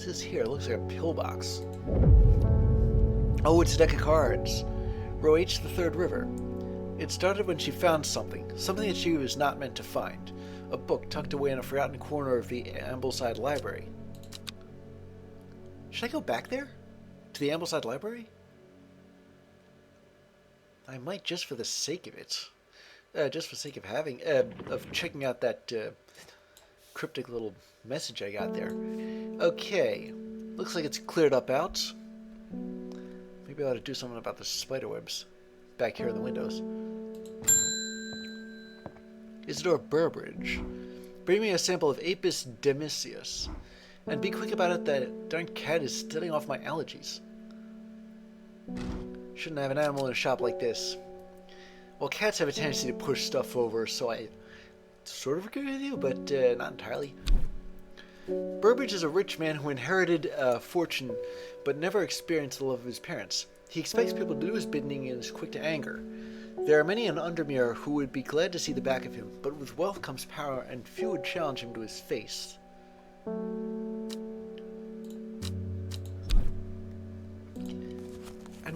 What's this here? It looks like a pillbox. Oh, it's a deck of cards. Row H, the Third River. It started when she found something that she was not meant to find. A book tucked away in a forgotten corner of the Ambleside Library. Should I go back there? To the Ambleside Library? I might, just for the sake of it. Just for the sake of of checking out that cryptic little message I got there. Okay. Looks like it's cleared up out. Maybe I ought to do something about the spiderwebs back here in the windows. Isidore Burbridge. Bring me a sample of Apis demisius. And be quick about it, that darn cat is setting off my allergies. Shouldn't have an animal in a shop like this. Well, cats have a tendency to push stuff over, so I sort of agree with you, but not entirely. Burbage is a rich man who inherited a fortune, but never experienced the love of his parents. He expects people to do his bidding and is quick to anger. There are many in Undermere who would be glad to see the back of him, but with wealth comes power, and few would challenge him to his face. And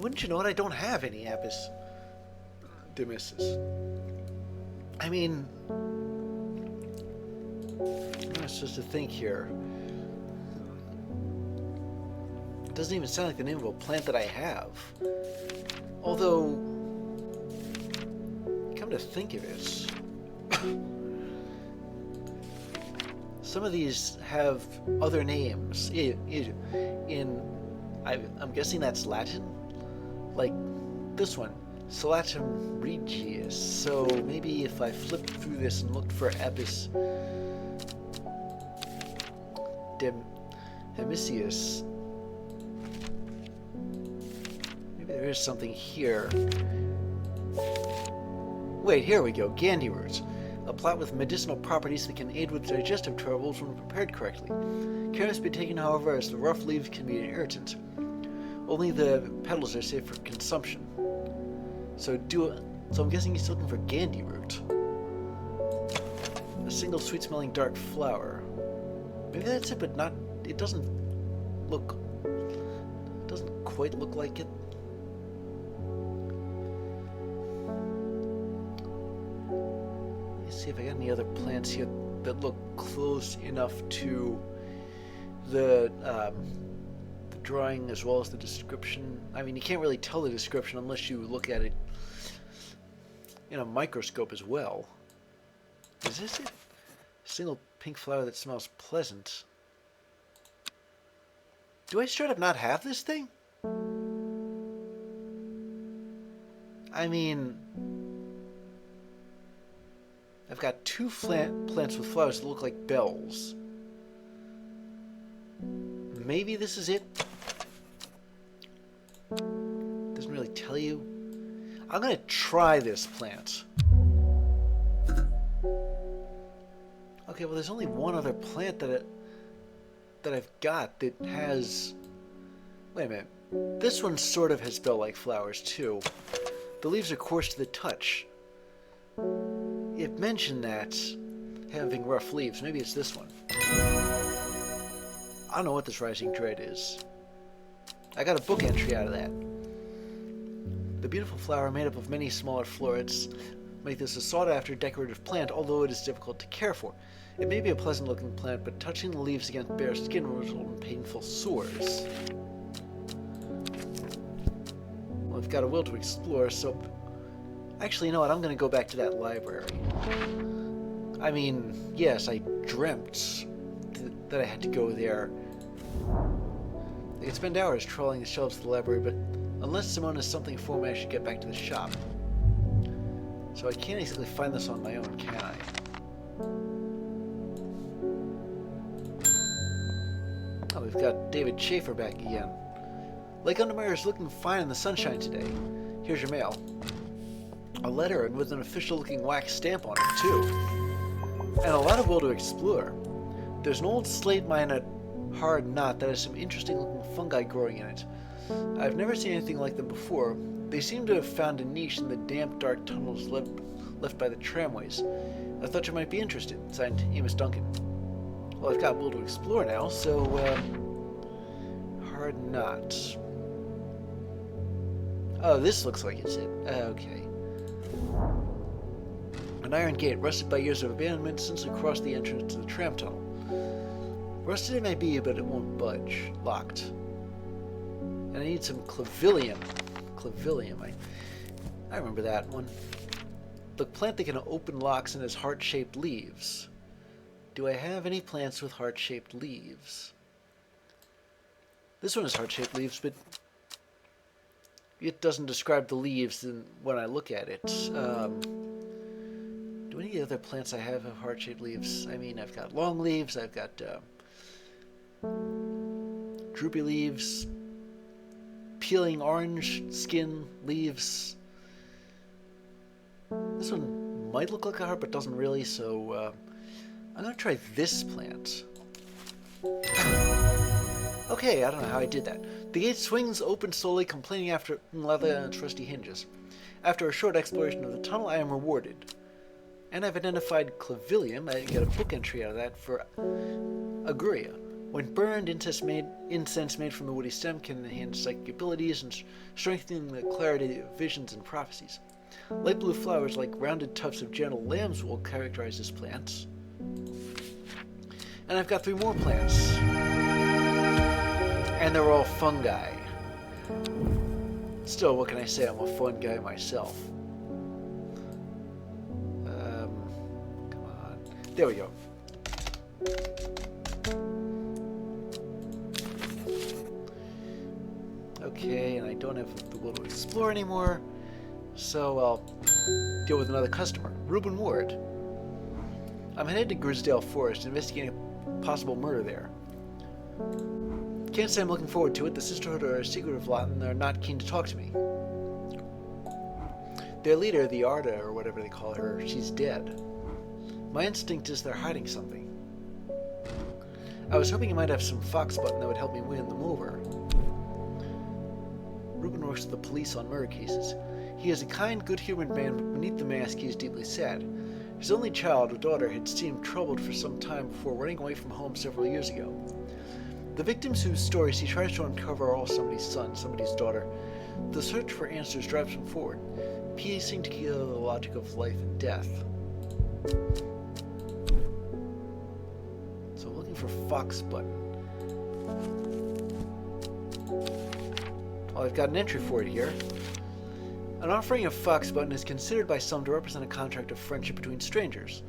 wouldn't you know it, I don't have any Apis demisius. I mean, I'm supposed to think here. It doesn't even sound like the name of a plant that I have. Although, come to think of it, some of these have other names. I'm guessing that's Latin. Like this one, Salatum regius. So maybe if I flipped through this and looked for Apis demisius, maybe there is something here. Wait, here we go. Gandy root. A plant with medicinal properties that can aid with digestive troubles when prepared correctly. Care must be taken, however, as the rough leaves can be an irritant. Only the petals are safe for consumption. So I'm guessing he's looking for Gandy root. A single sweet-smelling dark flower. Maybe that's it, but not. It doesn't quite look like it. Let's see if I got any other plants here that look close enough to the drawing as well as the description. I mean, you can't really tell the description unless you look at it in a microscope as well. Is this it? Single pink flower that smells pleasant. Do I straight up not have this thing? I mean, I've got two plants with flowers that look like bells. Maybe this is it? Doesn't really tell you. I'm gonna try this plant. Okay, well, there's only one other plant that I've got that has. Wait a minute. This one sort of has bell-like flowers too. The leaves are coarse to the touch. It mentioned that having rough leaves. Maybe it's this one. I don't know what this Rising Dread is. I got a book entry out of that. The beautiful flower made up of many smaller florets make this a sought-after decorative plant, although it is difficult to care for. It may be a pleasant-looking plant, but touching the leaves against bare skin will result in painful sores. Well, I've got a will to explore, so... Actually, you know what? I'm going to go back to that library. I mean, yes, I dreamt that I had to go there. I could spend hours trawling the shelves of the library, but unless Simone has something for me, I should get back to the shop. So I can't easily find this on my own, can I? Oh, we've got David Schaefer back again. Lake Undermere is looking fine in the sunshine today. Here's your mail. A letter, and with an official-looking wax stamp on it, too. And a lot of will to explore. There's an old slate mine at Hard Knot that has some interesting-looking fungi growing in it. I've never seen anything like them before. They seem to have found a niche in the damp, dark tunnels left by the tramways. I thought you might be interested. Signed, Amos Duncan. Well, I've got will to explore now, so, hard knot. Oh, this looks like it's it. Okay. An iron gate, rusted by years of abandonment since we crossed the entrance to the tram tunnel. Rusted it may be, but it won't budge. Locked. And I need some clavilium. Clavilium. I remember that one. The plant that can open locks and has heart-shaped leaves. Do I have any plants with heart-shaped leaves? This one has heart-shaped leaves, but it doesn't describe the leaves when I look at it. Do any other plants I have heart-shaped leaves? I mean, I've got long leaves, I've got droopy leaves, peeling orange skin leaves. This one might look like a heart, but doesn't really, so I'm going to try this plant. Okay, I don't know how I did that. The gate swings open slowly, complaining after leather on its rusty hinges. After a short exploration of the tunnel, I am rewarded. And I've identified clavilium. I get a book entry out of that for Aguria. When burned, incense made from the woody stem can enhance psychic abilities and strengthen the clarity of visions and prophecies. Light blue flowers like rounded tufts of gentle lambswool characterize this plant. And I've got 3 more plants. And they're all fungi. Still, what can I say? I'm a fun guy myself. Come on. There we go. Okay, and I don't have the will to explore anymore, so I'll deal with another customer, Reuben Ward. I'm headed to Grisdale Forest, investigating a possible murder there. Can't say I'm looking forward to it. The Sisterhood are a secretive lot, and they're not keen to talk to me. Their leader, the Arda, or whatever they call her, she's dead. My instinct is they're hiding something. I was hoping you might have some fox button that would help me win them over. Reuben works with the police on murder cases. He is a kind, good-humored man, but beneath the mask he is deeply sad. His only child, a daughter, had seemed troubled for some time before running away from home several years ago. The victims whose stories he tries to uncover are all somebody's son, somebody's daughter. The search for answers drives him forward, piecing together the logic of life and death. So looking for fox button. Well, I've got an entry for it here. An offering of fox button is considered by some to represent a contract of friendship between strangers.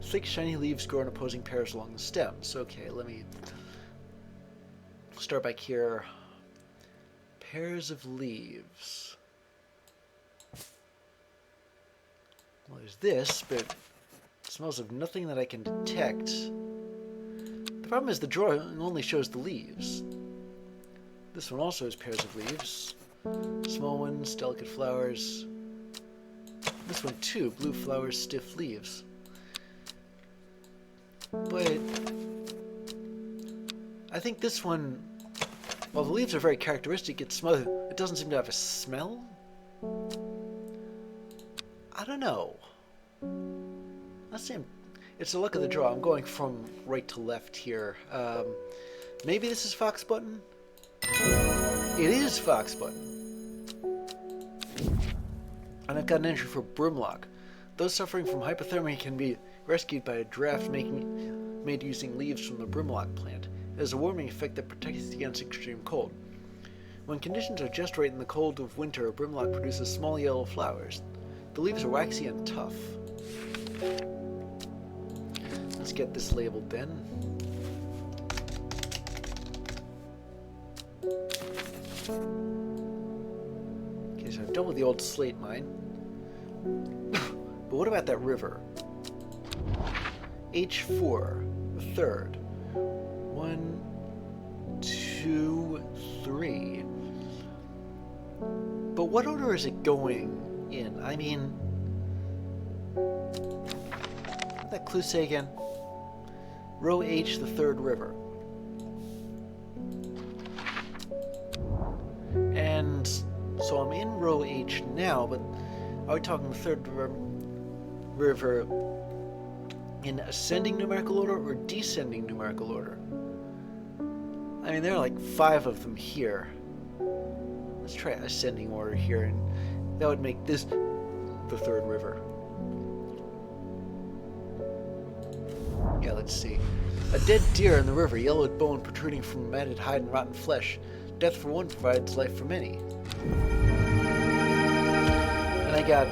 Thick, shiny leaves grow in opposing pairs along the stems. Okay, let me start back here. Pairs of leaves. Well, there's this, but it smells of nothing that I can detect. The problem is the drawing only shows the leaves. This one also has pairs of leaves. Small ones, delicate flowers. This one too, blue flowers, stiff leaves. But I think this one, while the leaves are very characteristic, it doesn't seem to have a smell. I don't know. Let's see. It's the luck of the draw. I'm going from right to left here. Maybe this is fox button? It is fox button. And I've got an entry for Brimlock. Those suffering from hypothermia can be rescued by a draft made using leaves from the Brimlock plant. It has a warming effect that protects against extreme cold. When conditions are just right in the cold of winter, Brimlock produces small yellow flowers. The leaves are waxy and tough. Let's get this labeled then. Okay, so I've done with the old slate mine. But what about that river? H4, the third. 1, 2, 3. But what order is it going in? I mean, what did that clue say again? Row H, the third river. And so I'm in row H now, but are we talking the third river in ascending numerical order or descending numerical order? I mean, there are like 5 of them here. Let's try ascending order here, and that would make this the 3rd river. Yeah, let's see. A dead deer in the river, yellowed bone protruding from matted hide and rotten flesh. Death for one provides life for many. And I got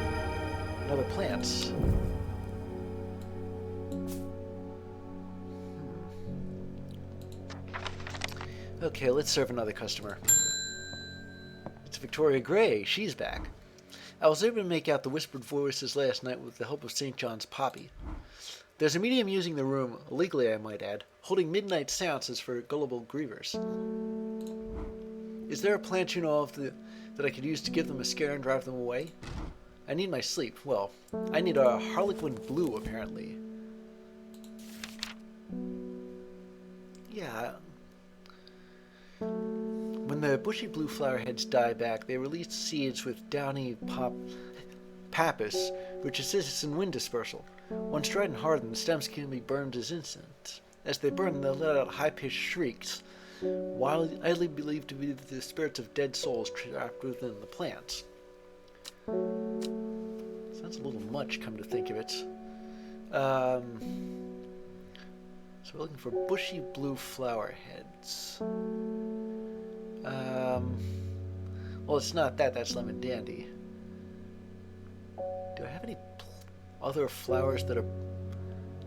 another plants. Okay, let's serve another customer. It's Victoria Gray. She's back. I was able to make out the whispered voices last night with the help of St. John's Poppy. There's a medium using the room, illegally I might add, holding midnight seances for gullible grievers. Is there a plant you know of that I could use to give them a scare and drive them away? I need my sleep. Well, I need a harlequin blue, apparently. Yeah. When the bushy blue flower heads die back, they release seeds with downy pappus, which assists in wind dispersal. Once dried and hardened, the stems can be burned as incense. As they burn, they'll let out high-pitched shrieks, widely believed to be the spirits of dead souls trapped within the plants. Sounds a little much, come to think of it. So we're looking for bushy blue flower heads. Well, it's not that. That's lemon dandy. Do I have any other flowers that are...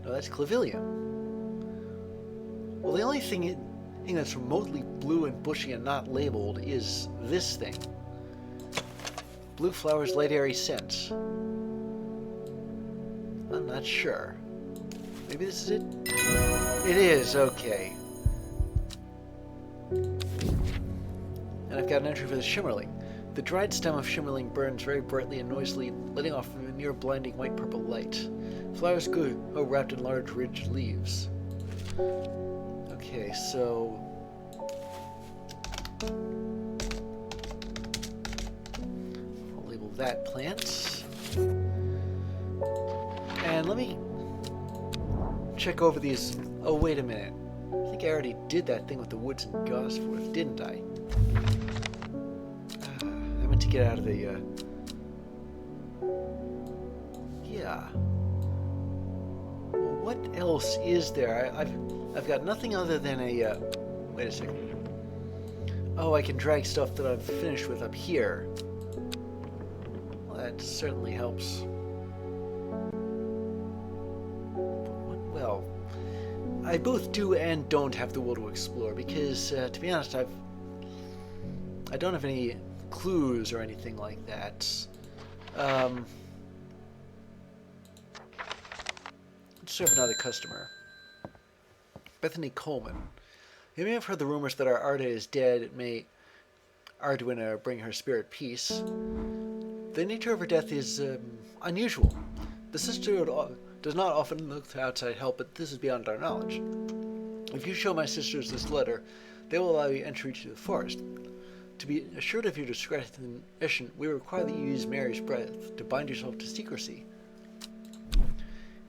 No, that's clavilium. Well, the only thing that's remotely blue and bushy and not labeled is this thing. Blue flowers, light airy scents. I'm not sure. Maybe this is it? It is, okay. And I've got an entry for the shimmerling. The dried stem of shimmerling burns very brightly and noisily, letting off a near blinding white-purple light. Flowers go wrapped in large, ridged leaves. Okay, so... I'll label that plant. And let me check over these... Oh, wait a minute. I think I already did that thing with the woods and Gosforth, didn't I? I meant to get out of the, Yeah. Well, what else is there? I've got nothing other than a, Wait a second. Oh, I can drag stuff that I've finished with up here. Well, that certainly helps. Well, I both do and don't have the will to explore because, to be honest, I don't have any clues or anything like that. Let's serve another customer. Bethany Coleman. You may have heard the rumors that our Arda is dead. It may Arduina bring her spirit peace. The nature of her death is unusual. The sisterhood does not often look to outside help, but this is beyond our knowledge. If you show my sisters this letter, they will allow you entry to the forest. To be assured of your discretion, we require that you use Mary's breath to bind yourself to secrecy.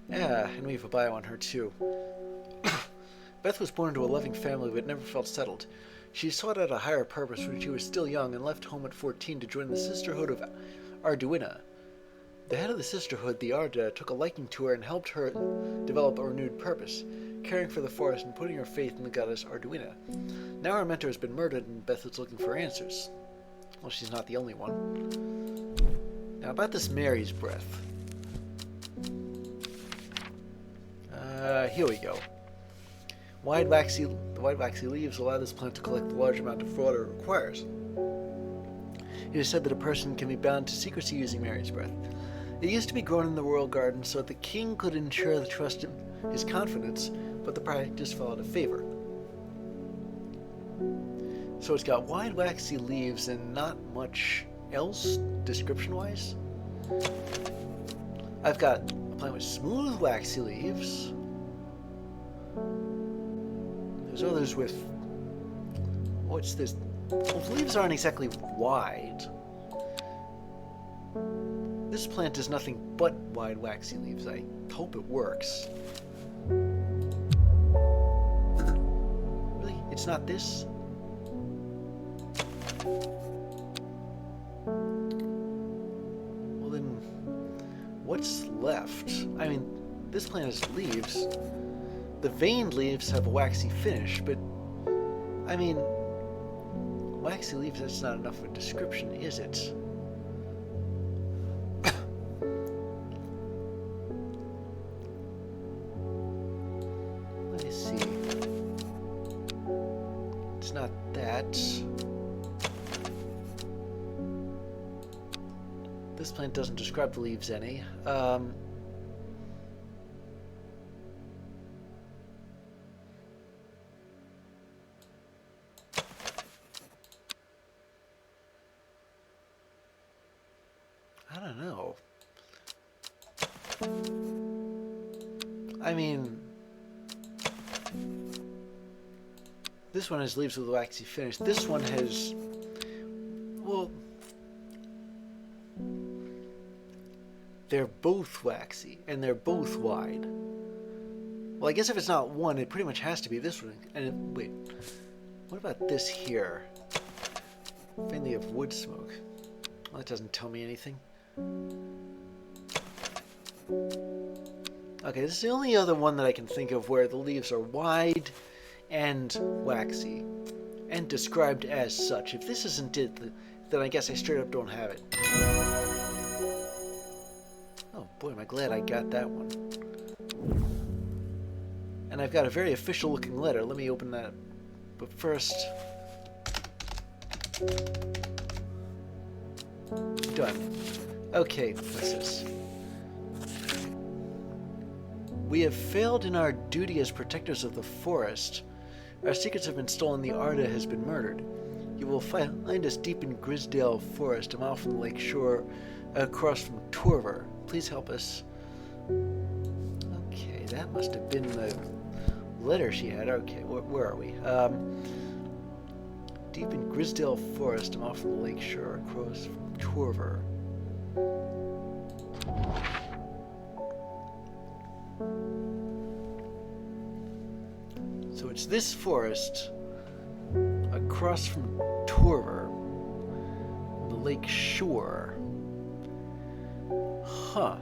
Yeah, and we have a bio on her too. Beth was born into a loving family but never felt settled. She sought out a higher purpose when she was still young and left home at 14 to join the sisterhood of Arduina. The head of the sisterhood, the Arda, took a liking to her and helped her develop a renewed purpose, caring for the forest and putting her faith in the goddess Arduina. Now her mentor has been murdered and Beth is looking for answers. Well, she's not the only one. Now about this Mary's breath. Here we go. The wide waxy leaves allow this plant to collect the large amount of water it requires. It is said that a person can be bound to secrecy using Mary's breath. It used to be grown in the royal garden so that the king could ensure the trust in his confidence, but the practice fell out of favor. So it's got wide waxy leaves and not much else description-wise. I've got a plant with smooth waxy leaves. There's others with... What's this? Well, the leaves aren't exactly wide. This plant is nothing but wide waxy leaves. I hope it works. Really? It It's not this? Well then, what's left? I mean, this plant has leaves. The veined leaves have a waxy finish, but I mean, waxy leaves, that's not enough of a description, is it? Let me see. It's not that. This plant doesn't describe the leaves any. I don't know. I mean, this one has leaves with a waxy finish. This one has, well, they're both waxy and they're both wide. Well, I guess if it's not one, it pretty much has to be this one. And wait, what about this here? Mainly of wood smoke. Well, that doesn't tell me anything. Okay, this is the only other one that I can think of where the leaves are wide and waxy and described as such. If this isn't it, then I guess I straight up don't have it. Oh boy, am I glad I got that one. And I've got a very official looking letter. Let me open that. But first, done. Okay, what's this? We have failed in our duty as protectors of the forest. Our secrets have been stolen, the Arda has been murdered. You will find us deep in Grisdale Forest, a mile from the lake shore, across from Torver. Please help us. Okay, that must have been the letter she had. Okay, where are we? Deep in Grisdale Forest, a mile from the lake shore, across from Torver. So it's this forest across from Torver, the lake shore. Huh.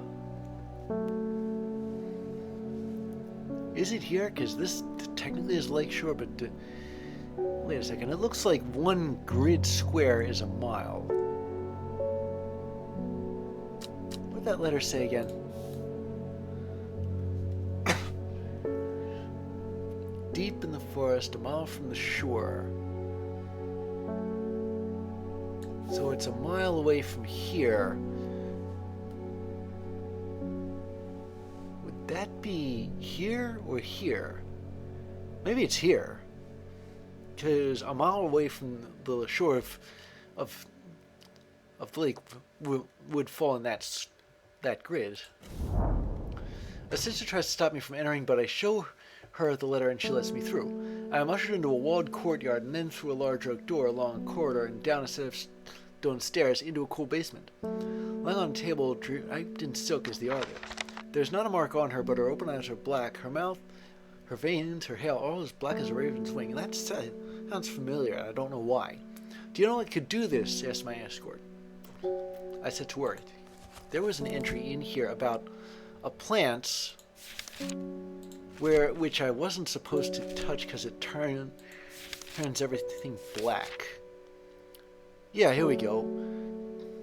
Is it here? Because this technically is lake shore, but wait a second. It looks like one grid square is a mile. What did that letter say again? Deep in the forest, a mile from the shore. So it's a mile away from here. Would that be here or here? Maybe it's here. Because a mile away from the shore of the lake would fall in that grid. A sister tries to stop me from entering, but I show her the letter and she lets me through. I am ushered into a walled courtyard and then through a large oak door along a corridor and down a set of stone stairs into a cool basement. Lying on a table draped in silk is the Arda. There's not a mark on her, but her open eyes are black. Her mouth, her veins, her hair, all as black as a raven's wing. That sounds familiar, and I don't know why. Do you know what could do this? Asked my escort. I set to work. There was an entry in here about a plant which I wasn't supposed to touch because it turns everything black. Yeah, here we go.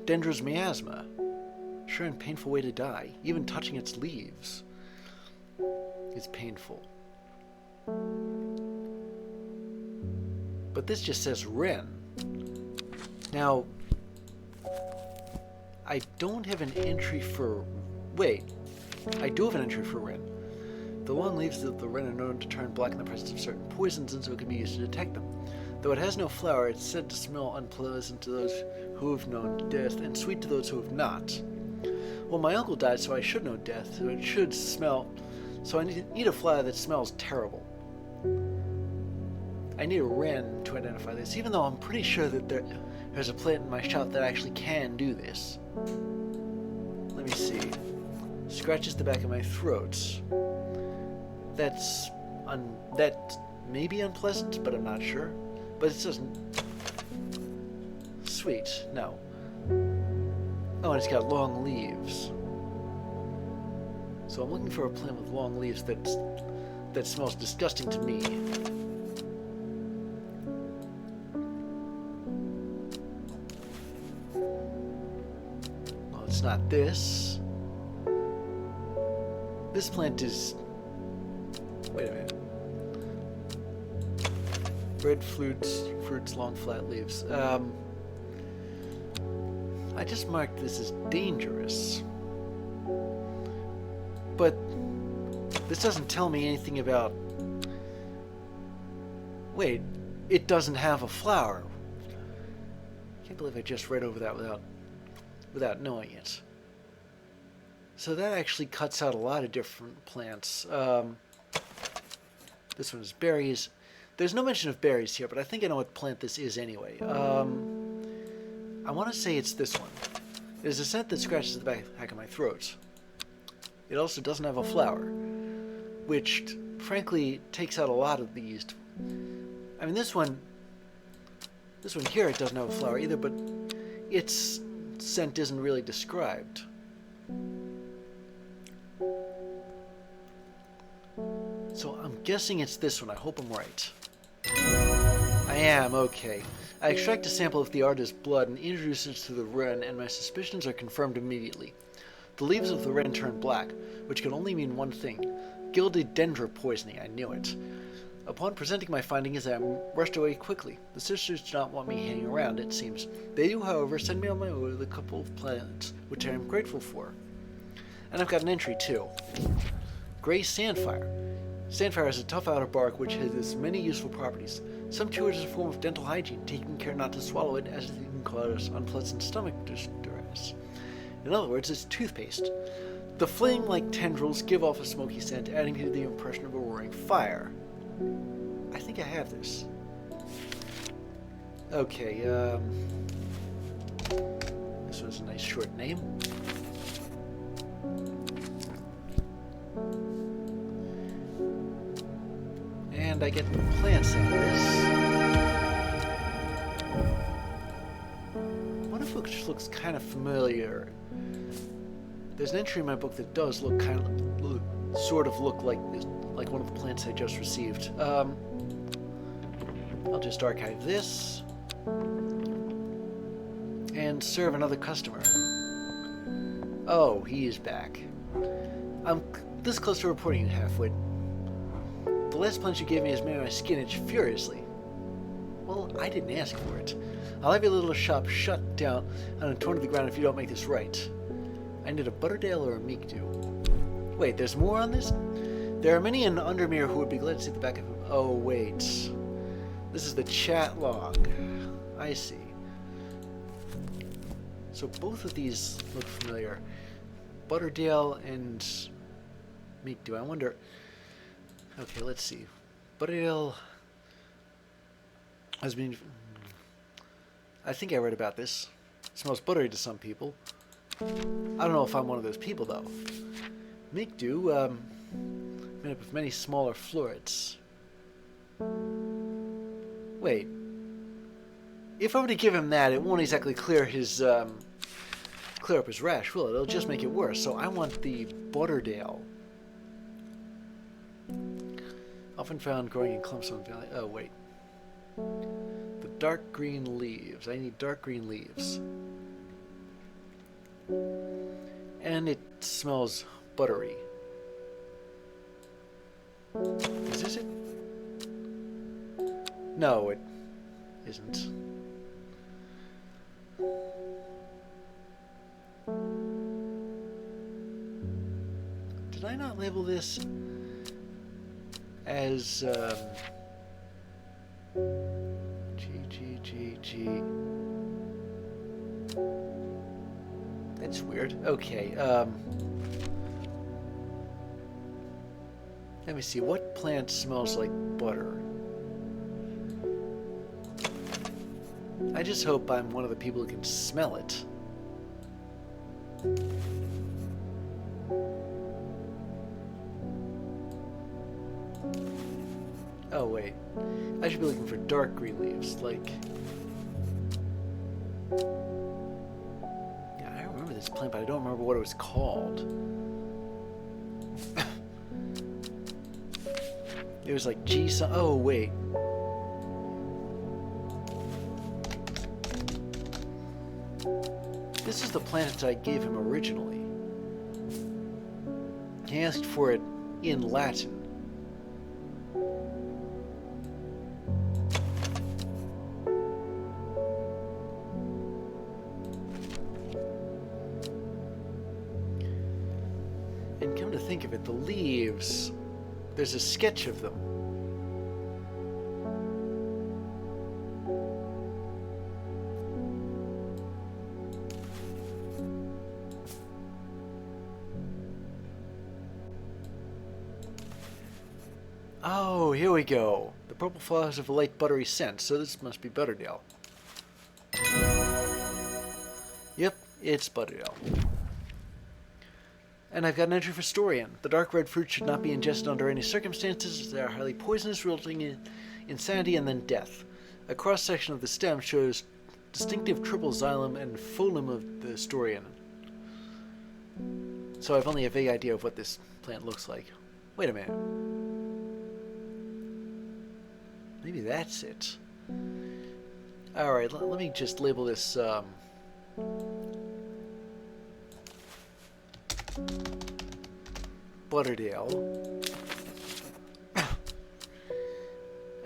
Dendros miasma. Sure and painful way to die. Even touching its leaves is painful. But this just says Wren. Now, I don't have an entry for... Wait. I do have an entry for Wren. The long leaves of the wren are known to turn black in the presence of certain poisons, and so it can be used to detect them. Though it has no flower, it's said to smell unpleasant to those who have known death, and sweet to those who have not. Well, my uncle died, so I should know death, so it should smell... So I need a flower that smells terrible. I need a wren to identify this, even though I'm pretty sure that there's a plant in my shop that actually can do this. Let me see. Scratches the back of my throat. That maybe unpleasant, but I'm not sure. But it doesn't... Sweet, no. Oh, and it's got long leaves. So I'm looking for a plant with long leaves that smells disgusting to me. Well, it's not this. This plant is... Wait a minute. Red fruits, long flat leaves. I just marked this as dangerous. But this doesn't tell me anything about... Wait, it doesn't have a flower. Can't believe I just read over that without knowing it. So that actually cuts out a lot of different plants. This one is berries. There's no mention of berries here, but I think I know what plant this is anyway. I want to say it's this one. It is a scent that scratches the back of my throat. It also doesn't have a flower, which frankly takes out a lot of these. I mean, this one here, it doesn't have a flower either, but its scent isn't really described. So I'm guessing it's this one. I hope I'm right. I am, okay. I extract a sample of the artist's blood and introduce it to the wren, and my suspicions are confirmed immediately. The leaves of the wren turn black, which can only mean one thing. Gilded dendra poisoning, I knew it. Upon presenting my findings, I am rushed away quickly. The sisters do not want me hanging around, it seems. They do, however, send me on my way with a couple of plants, which I am grateful for. And I've got an entry, too. Gray Sandfire. Sandfire has a tough outer bark which has many useful properties. Some chew it as a form of dental hygiene, taking care not to swallow it as it can cause unpleasant stomach distress. In other words, it's toothpaste. The flame-like tendrils give off a smoky scent, adding to the impression of a roaring fire. I think I have this. Okay, this was a nice short name. And I get the plants out of this. One of which looks kind of familiar. There's an entry in my book that does look sort of look like this, like one of the plants I just received. I'll just archive this and serve another customer. Oh, he is back. I'm this close to reporting it halfway. The last plant you gave me has made my skin itch furiously. Well, I didn't ask for it. I'll have your little shop shut down and torn to the ground if you don't make this right. I need a Butterdale or a Meekdew. Wait, there's more on this? There are many in Undermere who would be glad to see the back of him. Oh, wait. This is the chat log. I see. So both of these look familiar. Butterdale and Meekdew. I wonder... Okay, let's see. Butterdale has been... I think I read about this. It smells buttery to some people. I don't know if I'm one of those people, though. Meekdew, made up of many smaller florets. Wait. If I'm going to give him that, it won't exactly clear up his rash, will it? It'll just make it worse. So I want the Butterdale. Often found growing in clumps on valley. Oh, wait. The dark green leaves. I need dark green leaves. And it smells buttery. Is this it? No, it isn't. Did I not label this as G. That's weird. Okay, let me see. What plant smells like butter? I just hope I'm one of the people who can smell it. Oh, wait. I should be looking for dark green leaves, like... Yeah, I remember this plant, but I don't remember what it was called. It was like G... Oh, wait. This is the plant I gave him originally. He asked for it in Latin. And come to think of it, the leaves, there's a sketch of them. Oh, here we go. The purple flowers have a light buttery scent, so this must be Butterdale. Yep, it's Butterdale. And I've got an entry for Storian. The dark red fruit should not be ingested under any circumstances. They are highly poisonous, resulting in insanity and then death. A cross-section of the stem shows distinctive triple xylem and phloem of the Storian. So I've only a vague idea of what this plant looks like. Wait a minute. Maybe that's it. Alright, let me just label this, Butterdale.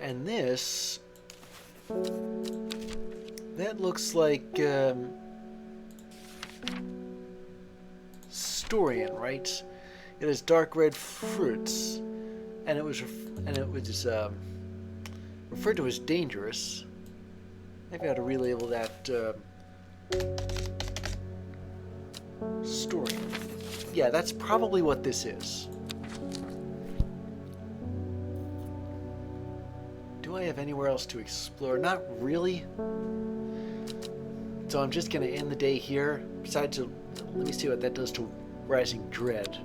And this... that looks like, Storian, right? It has dark red fruits. And it was referred to as dangerous. Maybe I ought to relabel that story. Yeah, that's probably what this is. Do I have anywhere else to explore? Not really. So I'm just going to end the day here. Besides, let me see what that does to Rising Dread.